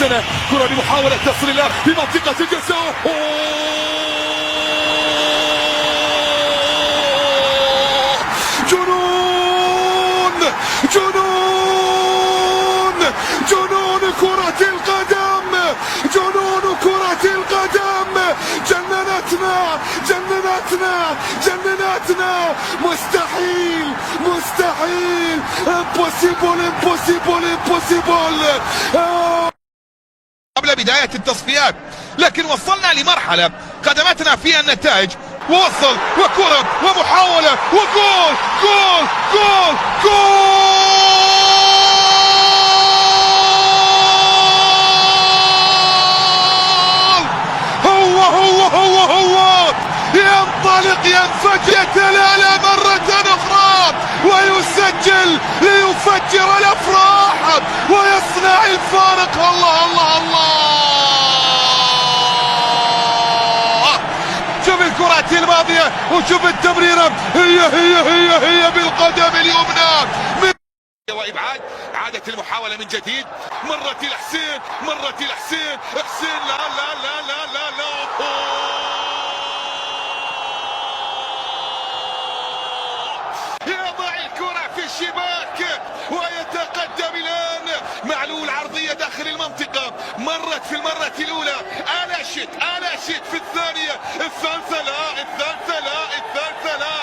حسنة، كرة لمحاولة تصل في منطقة الجزاء. جنون جنون جنون كرة القدم، جنون كرة القدم، جننتنا جننتنا جننتنا. مستحيل مستحيل، impossible impossible impossible. قبل بداية التصفيات، لكن وصلنا لمرحلة قدمتنا فيها النتائج، ووصل وكرة ومحاولة وجول جول جول جول. هو ينطلق، ينفجر، يتلالى مرة أخرى ويسجل ليفجر الأفراح ويصنع الفارق. الله الله الله، شوف الكرات الماضية وشوف التمريرة، هي بالقدم اليمنى وإبعاد. عادت المحاولة من جديد، مرت إلى حسين، مرت إلى حسين، حسين لا لا لا لا لا لا. يضع الكرة في الشباك ويتقدم الآن. معلول عرضية داخل المنطقة، مرت في المرة الأولى، آلاشت في الثانية، الثالثة لا، الثالثة لا، الثالثة لا.